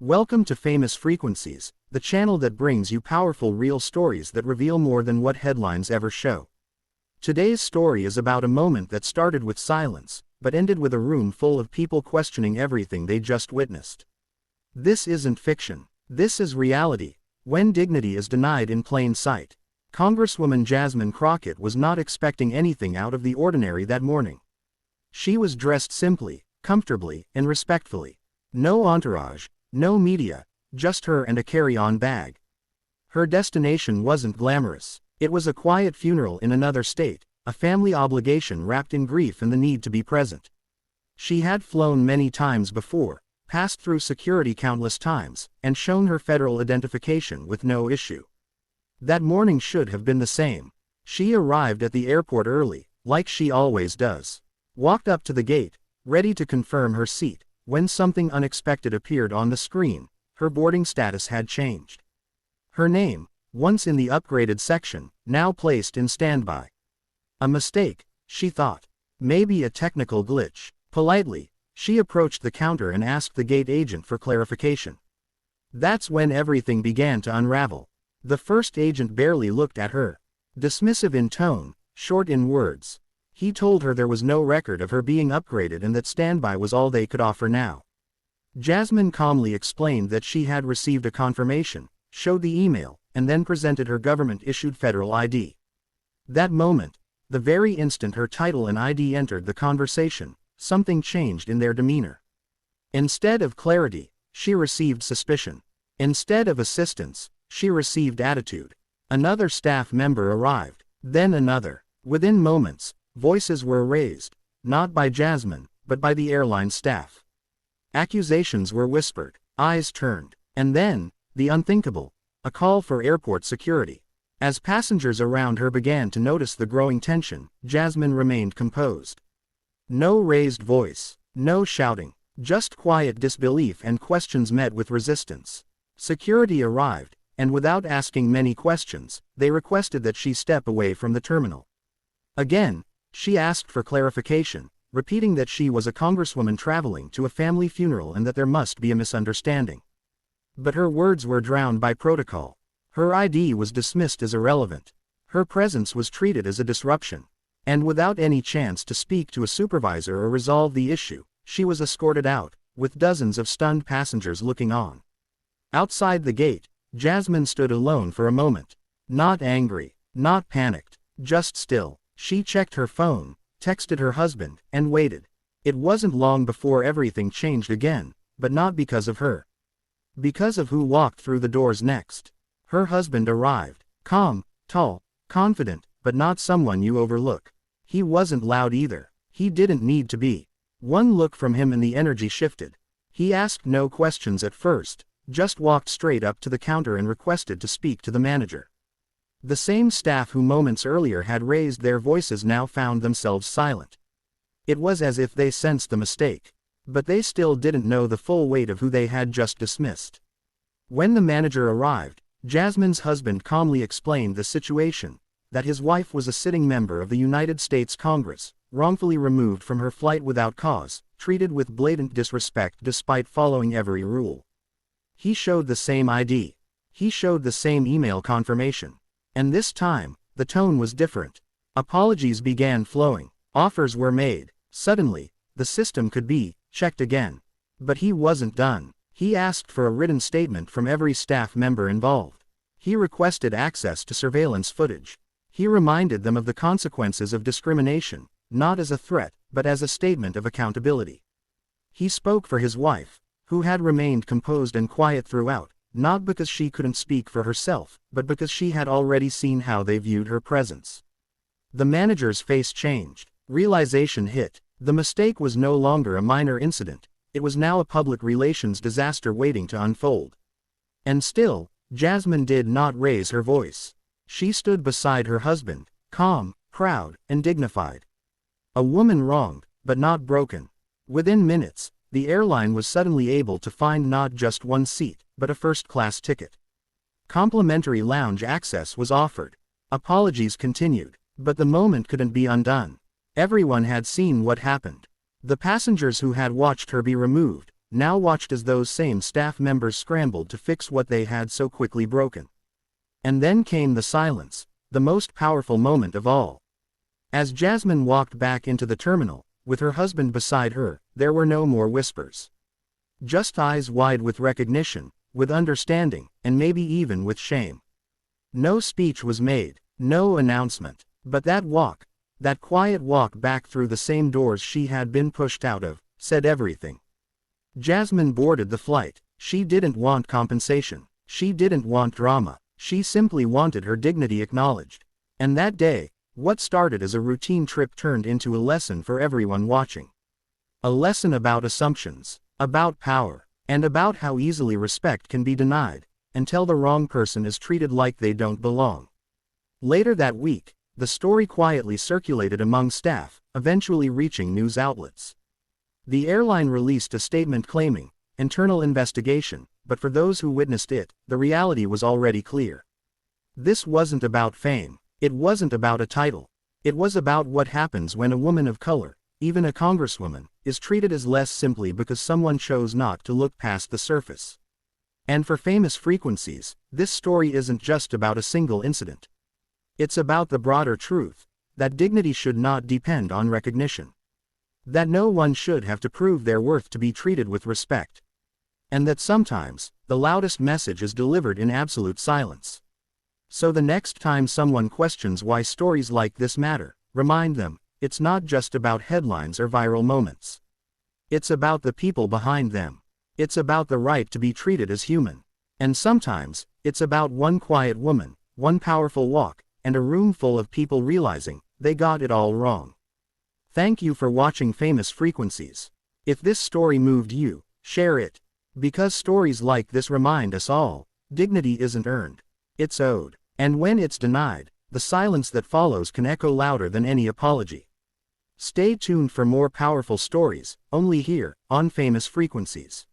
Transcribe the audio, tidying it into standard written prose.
Welcome to Famous Frequencies, the channel that brings you powerful real stories that reveal more than what headlines ever show. Today's story is about a moment that started with silence, but ended with a room full of people questioning everything they just witnessed. This isn't fiction. This is reality. When dignity is denied in plain sight. Congresswoman Jasmine Crockett was not expecting anything out of the ordinary that morning. She was dressed simply, comfortably, and respectfully. No entourage, no media, just her and a carry-on bag. Her destination wasn't glamorous. It was a quiet funeral in another state, a family obligation wrapped in grief and the need to be present. She had flown many times before, passed through security countless times, and shown her federal identification with no issue. That morning should have been the same. She arrived at the airport early, like she always does. Walked up to the gate, ready to confirm her seat, when something unexpected appeared on the screen. Her boarding status had changed. Her name, once in the upgraded section, now placed in standby. A mistake, she thought. Maybe a technical glitch. Politely, she approached the counter and asked the gate agent for clarification. That's when everything began to unravel. The first agent barely looked at her. Dismissive in tone, short in words. He told her there was no record of her being upgraded and that standby was all they could offer now. Jasmine calmly explained that she had received a confirmation, showed the email, and then presented her government-issued federal ID. That moment, the very instant her title and ID entered the conversation, something changed in their demeanor. Instead of clarity, she received suspicion. Instead of assistance, she received attitude. Another staff member arrived, then another. Within moments, voices were raised, not by Jasmine, but by the airline staff. Accusations were whispered, eyes turned, and then, the unthinkable, a call for airport security. As passengers around her began to notice the growing tension, Jasmine remained composed. No raised voice, no shouting, just quiet disbelief and questions met with resistance. Security arrived, and without asking many questions, they requested that she step away from the terminal. Again, she asked for clarification, repeating that she was a congresswoman traveling to a family funeral and that there must be a misunderstanding. But her words were drowned by protocol. Her ID was dismissed as irrelevant. Her presence was treated as a disruption. And without any chance to speak to a supervisor or resolve the issue, she was escorted out, with dozens of stunned passengers looking on. Outside the gate, Jasmine stood alone for a moment. Not angry, not panicked, just still. She checked her phone, texted her husband, and waited. It wasn't long before everything changed again, but not because of her. Because of who walked through the doors next. Her husband arrived, calm, tall, confident, but not someone you overlook. He wasn't loud either. He didn't need to be. One look from him and the energy shifted. He asked no questions at first, just walked straight up to the counter and requested to speak to the manager. The same staff who moments earlier had raised their voices now found themselves silent. It was as if they sensed the mistake. But they still didn't know the full weight of who they had just dismissed. When the manager arrived, Jasmine's husband calmly explained the situation, that his wife was a sitting member of the United States Congress, wrongfully removed from her flight without cause, treated with blatant disrespect despite following every rule. He showed the same ID. He showed the same email confirmation. And this time, the tone was different. Apologies began flowing. Offers were made. Suddenly, the system could be checked again. But he wasn't done. He asked for a written statement from every staff member involved. He requested access to surveillance footage. He reminded them of the consequences of discrimination, not as a threat, but as a statement of accountability. He spoke for his wife, who had remained composed and quiet throughout, not because she couldn't speak for herself, but because she had already seen how they viewed her presence. The manager's face changed. Realization hit. The mistake was no longer a minor incident. It was now a public relations disaster waiting to unfold. And still, Jasmine did not raise her voice. She stood beside her husband, calm, proud, and dignified. A woman wronged, but not broken. Within minutes, the airline was suddenly able to find not just one seat, but a first-class ticket. Complimentary lounge access was offered. Apologies continued, but the moment couldn't be undone. Everyone had seen what happened. The passengers who had watched her be removed, now watched as those same staff members scrambled to fix what they had so quickly broken. And then came the silence, the most powerful moment of all. As Jasmine walked back into the terminal, with her husband beside her, there were no more whispers. Just eyes wide with recognition, with understanding, and maybe even with shame. No speech was made, no announcement, but that walk, that quiet walk back through the same doors she had been pushed out of, said everything. Jasmine boarded the flight. She didn't want compensation. She didn't want drama. She simply wanted her dignity acknowledged. And that day, what started as a routine trip turned into a lesson for everyone watching. A lesson about assumptions, about power, and about how easily respect can be denied, until the wrong person is treated like they don't belong. Later that week, the story quietly circulated among staff, eventually reaching news outlets. The airline released a statement claiming internal investigation, but for those who witnessed it, the reality was already clear. This wasn't about fame. It wasn't about a title. It was about what happens when a woman of color, even a congresswoman, is treated as less simply because someone chose not to look past the surface. And for Famous Frequencies, this story isn't just about a single incident. It's about the broader truth, that dignity should not depend on recognition. That no one should have to prove their worth to be treated with respect. And that sometimes, the loudest message is delivered in absolute silence. So the next time someone questions why stories like this matter, remind them, it's not just about headlines or viral moments. It's about the people behind them. It's about the right to be treated as human. And sometimes, it's about one quiet woman, one powerful walk, and a room full of people realizing they got it all wrong. Thank you for watching Famous Frequencies. If this story moved you, share it. Because stories like this remind us all, dignity isn't earned. It's owed. And when it's denied, the silence that follows can echo louder than any apology. Stay tuned for more powerful stories, only here, on Famous Frequencies.